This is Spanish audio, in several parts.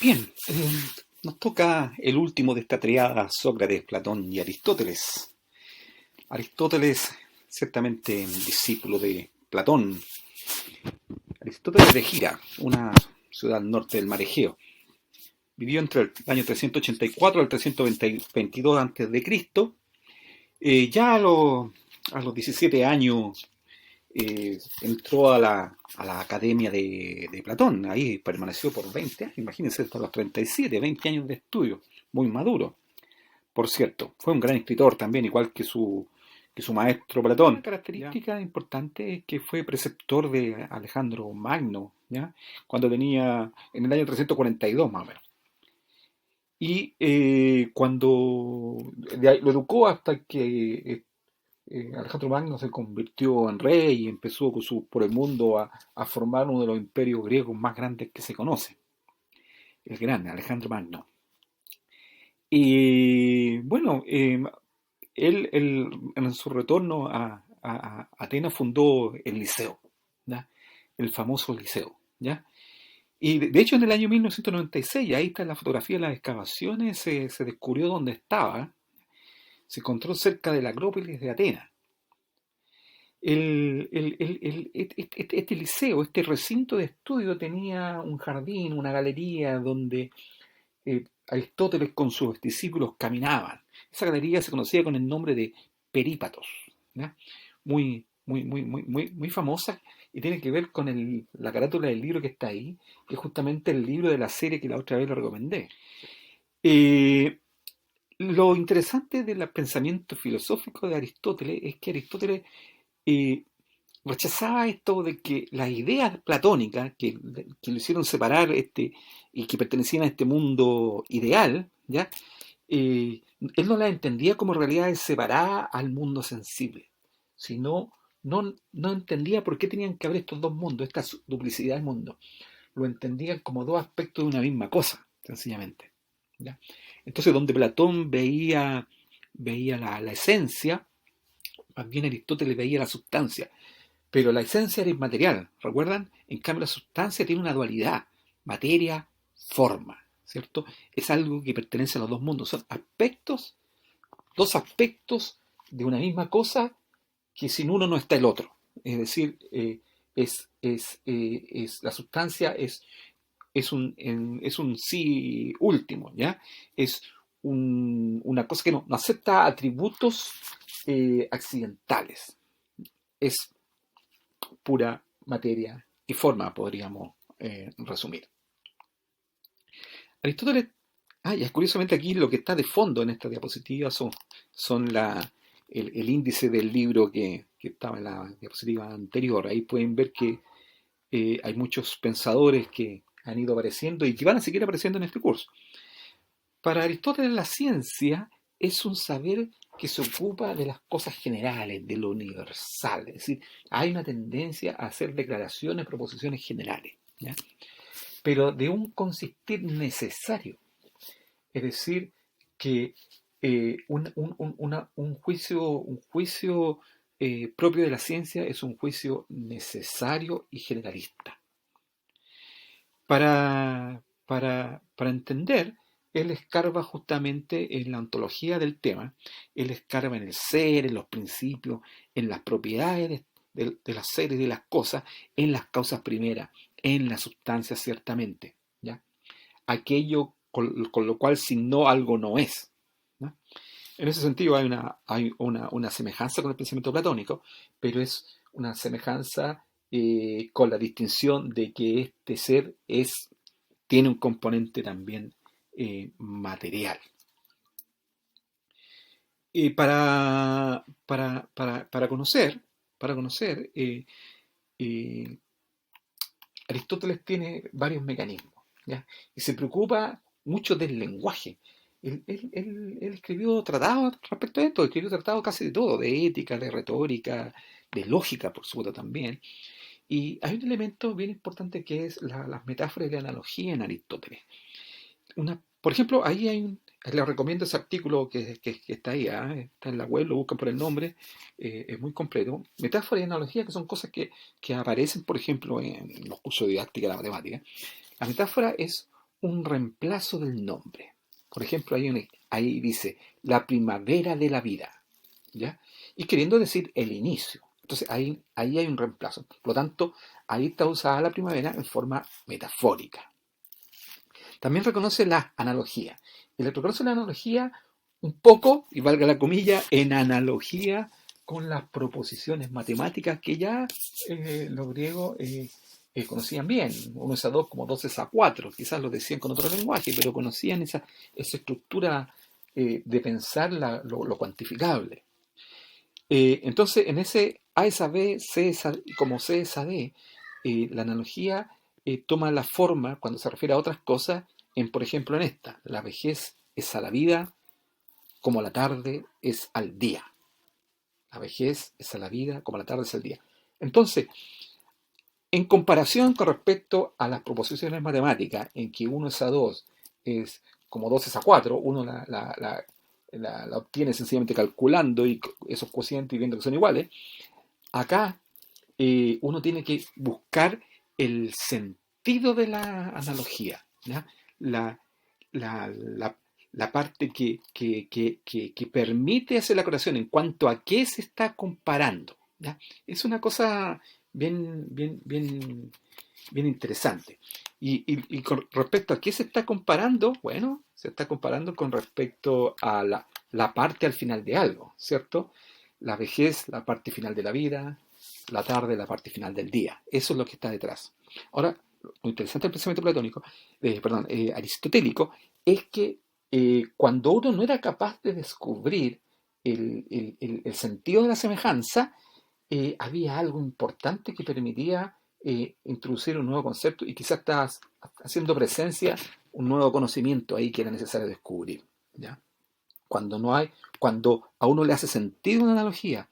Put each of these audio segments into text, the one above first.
Bien, nos toca el último de esta triada: Sócrates, Platón y Aristóteles. Aristóteles, ciertamente discípulo de Platón. Aristóteles de Gira, una ciudad al norte del mar Egeo. Vivió entre el año 384 al 322 a.C. Ya a los 17 años entró a la academia de Platón. Ahí permaneció por 20 años, imagínense, hasta los 37, 20 años de estudio, muy maduro. Por cierto, fue un gran escritor también, igual que su maestro Platón. Una característica importante es que fue preceptor de Alejandro Magno, ¿ya? Cuando tenía, en el año 342 más o menos. Y lo educó hasta que Alejandro Magno se convirtió en rey y empezó por el mundo a formar uno de los imperios griegos más grandes que se conoce, el gran Alejandro Magno. Y bueno, él, en su retorno a Atenas, fundó el Liceo, ¿ya? El famoso Liceo, ¿ya? Y de hecho, en el año 1996, ahí está la fotografía de las excavaciones, se descubrió dónde estaba. Se encontró cerca de la Acrópolis de Atenas. Este liceo, este recinto de estudio, tenía un jardín, una galería donde Aristóteles con sus discípulos caminaban. Esa galería se conocía con el nombre de Perípatos, ¿ya? Muy, muy, muy, muy, muy, muy famosa, y tiene que ver con la carátula del libro que está ahí, que es justamente el libro de la serie que la otra vez le recomendé. Eh, lo interesante del pensamiento filosófico de Aristóteles es que Aristóteles eh, rechazaba esto de que las ideas platónicas que lo hicieron separar y que pertenecían a este mundo ideal, ¿ya? Él no las entendía como realidades separadas al mundo sensible, sino no entendía por qué tenían que haber estos dos mundos, esta duplicidad del mundo. Lo entendían como dos aspectos de una misma cosa, sencillamente, ¿ya? Entonces, donde Platón veía la esencia, más bien Aristóteles veía la sustancia. Pero la esencia era inmaterial, ¿recuerdan? En cambio, la sustancia tiene una dualidad: materia, forma, ¿cierto? Es algo que pertenece a los dos mundos. Son aspectos, dos aspectos de una misma cosa, que sin uno no está el otro. Es decir, la sustancia es un sí último, ¿ya? Es una cosa que no acepta atributos accidentales. Es pura materia y forma, podríamos resumir. Aristóteles, y curiosamente aquí lo que está de fondo en esta diapositiva son el índice del libro que estaba en la diapositiva anterior. Ahí pueden ver que hay muchos pensadores que han ido apareciendo y que van a seguir apareciendo en este curso. Para Aristóteles, la ciencia es un saber que se ocupa de las cosas generales, de lo universal. Es decir, hay una tendencia a hacer declaraciones, proposiciones generales, ¿ya? Pero de un consistir necesario. Es decir, que un juicio propio de la ciencia es un juicio necesario y generalista. Para entender, él escarba justamente en la ontología del tema. Él escarba en el ser, en los principios, en las propiedades de las seres y de las cosas, en las causas primeras, en la sustancia, ciertamente, ¿ya? Aquello con lo cual, si no, algo no es, ¿no? En ese sentido hay una semejanza con el pensamiento platónico, pero es una semejanza con la distinción de que este ser tiene un componente también material. Para conocer, eh, Aristóteles tiene varios mecanismos, ¿ya? Y se preocupa mucho del lenguaje. Él escribió tratados respecto a esto, escribió tratados casi de todo: de ética, de retórica, de lógica, por supuesto, también. Y hay un elemento bien importante que es las metáforas y la analogía en Aristóteles. Por ejemplo, les recomiendo ese artículo que está ahí, está en la web, lo buscan por el nombre, es muy completo. Metáforas y analogías, que son cosas que aparecen, por ejemplo, en los cursos de didáctica de la matemática. La metáfora es un reemplazo del nombre. Por ejemplo, ahí dice la primavera de la vida, ¿ya? Y queriendo decir el inicio. Entonces ahí hay un reemplazo. Por lo tanto, ahí está usada la primavera en forma metafórica. También reconoce la analogía. Y le reconoce la analogía un poco, y valga la comilla, en analogía con las proposiciones matemáticas que ya los griegos conocían bien. 1 es a 2 como 2 es a 4. Quizás lo decían con otro lenguaje, pero conocían esa estructura de pensar lo cuantificable. Entonces, en ese A es a B, como C es a D, la analogía toma la forma, cuando se refiere a otras cosas, por ejemplo, en esta, la vejez es a la vida como la tarde es al día. La vejez es a la vida como la tarde es al día. Entonces, en comparación con respecto a las proposiciones matemáticas, en que 1 es a 2 es como 2 es a 4, uno la obtiene sencillamente calculando y esos cocientes y viendo que son iguales. Acá uno tiene que buscar el sentido de la analogía, ¿ya? La, la, la, la parte que permite hacer la correlación en cuanto a qué se está comparando, ¿ya? Es una cosa bien interesante. Y con respecto a qué se está comparando, bueno, se está comparando con respecto a la parte al final de algo, ¿cierto? La vejez, la parte final de la vida, la tarde, la parte final del día. Eso es lo que está detrás. Ahora, lo interesante del pensamiento platónico, aristotélico, es que cuando uno no era capaz de descubrir el sentido de la semejanza, había algo importante que permitía introducir un nuevo concepto y quizás estás haciendo presencia un nuevo conocimiento ahí que era necesario descubrir, ¿ya? Cuando no hay, cuando a uno le hace sentido una analogía,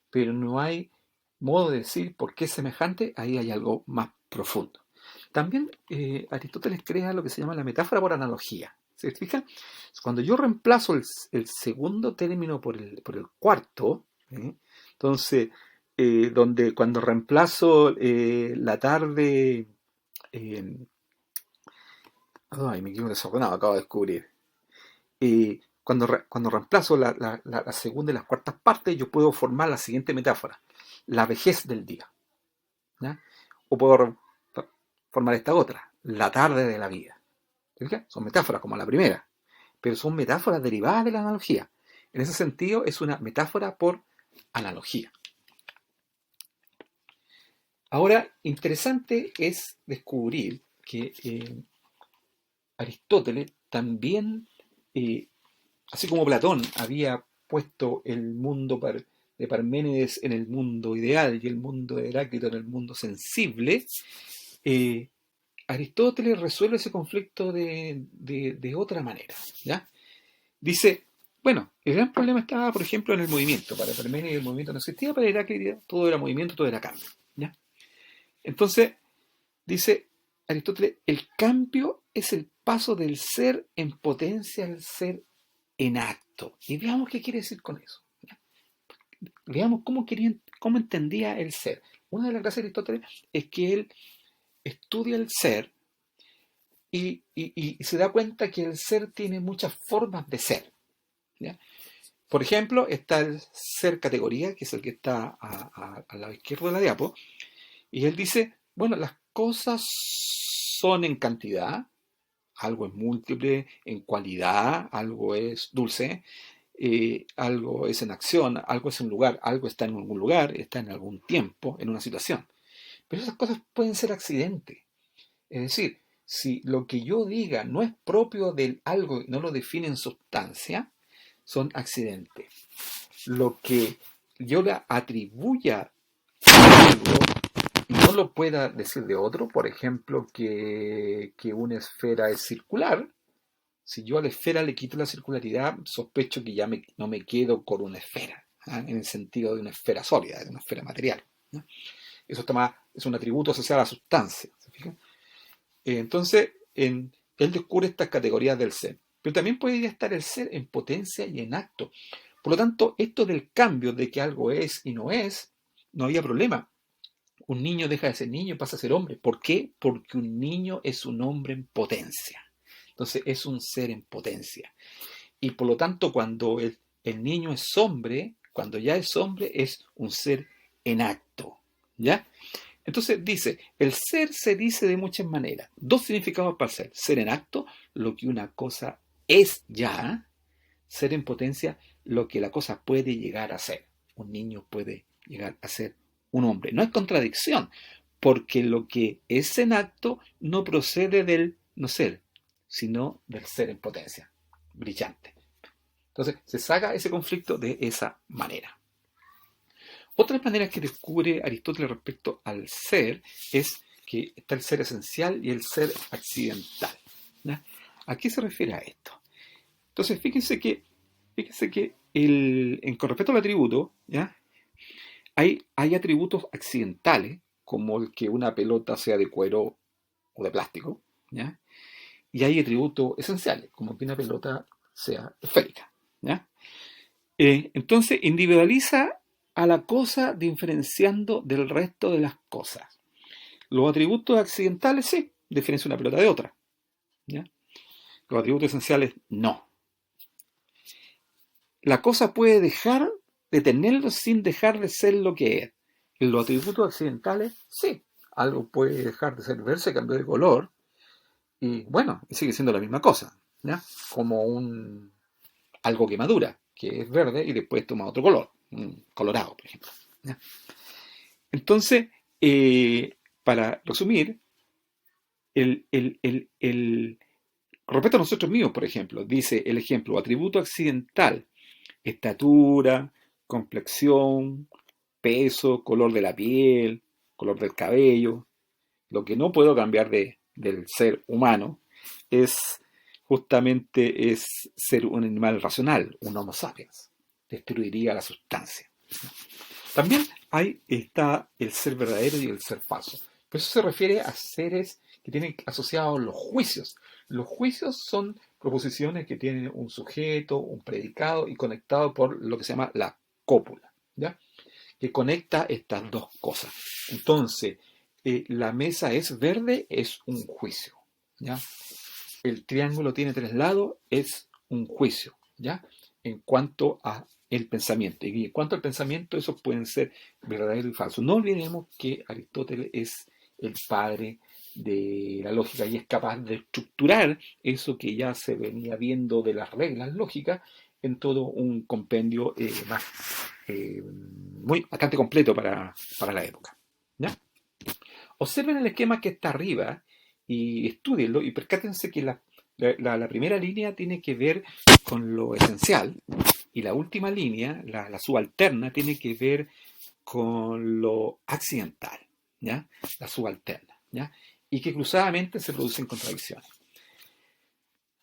pero no hay modo de decir por qué es semejante, ahí hay algo más profundo. También Aristóteles crea lo que se llama la metáfora por analogía. ¿Se fijan? Cuando yo reemplazo el segundo término por el cuarto, entonces, donde cuando reemplazo la tarde, eh, ay, me quedo desordenado, acabo de descubrir. Cuando reemplazo la segunda y las cuartas partes, yo puedo formar la siguiente metáfora, la vejez del día, ¿ya? O puedo formar esta otra, la tarde de la vida. ¿Se fijan? Son metáforas como la primera, pero son metáforas derivadas de la analogía. En ese sentido, es una metáfora por analogía. Ahora, interesante es descubrir que Aristóteles también, eh, así como Platón había puesto el mundo de Parménides en el mundo ideal y el mundo de Heráclito en el mundo sensible, eh, Aristóteles resuelve ese conflicto de otra manera, ¿ya? Dice, bueno, el gran problema estaba, por ejemplo, en el movimiento. Para Parménides el movimiento no existía, para Heráclito todo era movimiento, todo era cambio, ¿ya? Entonces, dice Aristóteles, el cambio es el paso del ser en potencia al ser en acto. Y veamos qué quiere decir con eso, ¿ya? Veamos cómo entendía el ser. Una de las gracias de Aristóteles es que él estudia el ser y se da cuenta que el ser tiene muchas formas de ser, ¿ya? Por ejemplo, está el ser categoría, que es el que está al lado izquierdo de la diapo, y él dice, bueno, las cosas son en cantidad, algo es múltiple, en cualidad, algo es dulce, algo es en acción, algo es en lugar, algo está en algún lugar, está en algún tiempo, en una situación. Pero esas cosas pueden ser accidentes. Es decir, si lo que yo diga no es propio del algo y no lo define en sustancia, son accidentes. Lo que yo le atribuya a algo y no lo pueda decir de otro, por ejemplo, que una esfera es circular, si yo a la esfera le quito la circularidad, sospecho que ya no me quedo con una esfera, ¿ah? En el sentido de una esfera sólida, de una esfera material, ¿no? Eso está más, es un atributo asociado a la sustancia. ¿Se fijan? Entonces, él descubre estas categorías del ser. Pero también puede estar el ser en potencia y en acto. Por lo tanto, esto del cambio de que algo es y no es, no había problema. Un niño deja de ser niño y pasa a ser hombre. ¿Por qué? Porque un niño es un hombre en potencia. Entonces es un ser en potencia. Y por lo tanto, cuando el niño es hombre, cuando ya es hombre, es un ser en acto. ¿Ya? Entonces dice, el ser se dice de muchas maneras. Dos significados para ser. Ser en acto, lo que una cosa es ya. Ser en potencia, lo que la cosa puede llegar a ser. Un niño puede llegar a ser un hombre. No es contradicción, porque lo que es en acto no procede del no ser, sino del ser en potencia. Brillante. Entonces se saca ese conflicto de esa manera. Otras maneras que descubre Aristóteles respecto al ser es que está el ser esencial y el ser accidental. ¿Ya? ¿A qué se refiere a esto? Entonces, fíjense que con respecto al atributo, ¿ya? Hay atributos accidentales, como el que una pelota sea de cuero o de plástico, ¿ya? Y hay atributos esenciales, como que una pelota sea esférica, ¿ya? Entonces, individualiza a la cosa diferenciando del resto de las cosas. Los atributos accidentales sí, diferencia una pelota de otra, ¿ya? Los atributos esenciales no. La cosa puede dejar de tenerlo sin dejar de ser lo que es. En los atributos accidentales, sí. Algo puede dejar de ser verse, cambiar de color, y bueno, y sigue siendo la misma cosa, ¿ya? Como algo que madura, que es verde y después toma otro color, un colorado, por ejemplo, ¿ya? Entonces, para resumir, con respecto a nosotros mismos, por ejemplo, dice el ejemplo, atributo accidental, estatura, complexión, peso, color de la piel, color del cabello. Lo que no puedo cambiar del ser humano es justamente es ser un animal racional, un Homo sapiens. Destruiría la sustancia. También está el ser verdadero y el ser falso. Pero eso se refiere a seres que tienen asociados los juicios. Los juicios son proposiciones que tienen un sujeto, un predicado y conectado por lo que se llama la cópula, ¿ya? Que conecta estas dos cosas. Entonces, la mesa es verde, es un juicio, ¿ya? El triángulo tiene tres lados, es un juicio, ¿ya? En cuanto a el pensamiento. Y en cuanto al pensamiento, esos pueden ser verdaderos y falsos. No olvidemos que Aristóteles es el padre de la lógica y es capaz de estructurar eso que ya se venía viendo de las reglas lógicas en todo un compendio bastante completo para la época. ¿Ya? Observen el esquema que está arriba y estudienlo y percátense que la primera línea tiene que ver con lo esencial y la última línea, la subalterna, tiene que ver con lo accidental, ¿ya? La subalterna, ¿ya? Y que cruzadamente se producen contradicciones.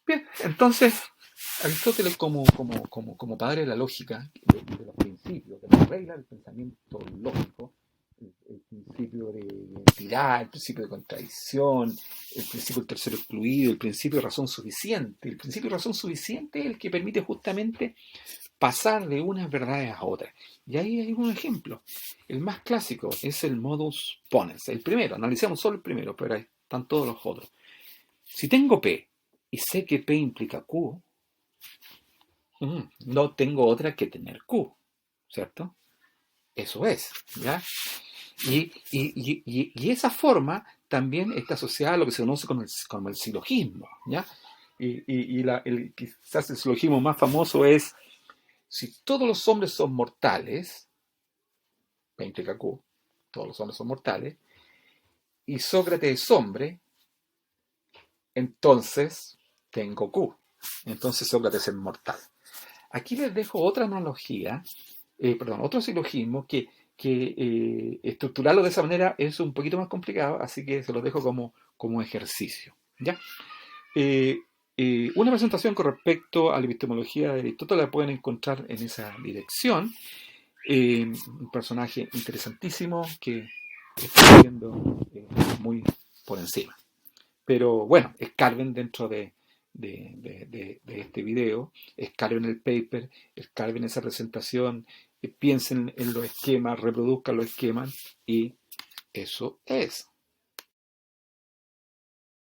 Bien, entonces Aristóteles como padre de la lógica, de los principios, de las reglas del pensamiento lógico, el principio de identidad, el principio de contradicción, el principio del tercero excluido, el principio de razón suficiente. El principio de razón suficiente es el que permite justamente pasar de unas verdades a otras. Y ahí hay un ejemplo. El más clásico es el modus ponens. El primero, analicemos solo el primero, pero ahí están todos los otros. Si tengo P y sé que P implica Q, no tengo otra que tener Q, ¿cierto? Eso es, ¿ya? Y esa forma también está asociada a lo que se conoce como el silogismo, ¿ya? Quizás el silogismo más famoso es, si todos los hombres son mortales, P implica Q, todos los hombres son mortales, y Sócrates es hombre, entonces tengo Q, entonces Sócrates es mortal. Aquí les dejo otra analogía, otro silogismo que estructurarlo de esa manera es un poquito más complicado, así que se los dejo como ejercicio, ¿ya? Una presentación con respecto a la epistemología de Aristóteles la pueden encontrar en esa dirección. Un personaje interesantísimo que estoy viendo muy por encima. Pero bueno, escarben dentro de este video, escarben el paper, escarben esa presentación, piensen en los esquemas, reproduzcan los esquemas y eso es.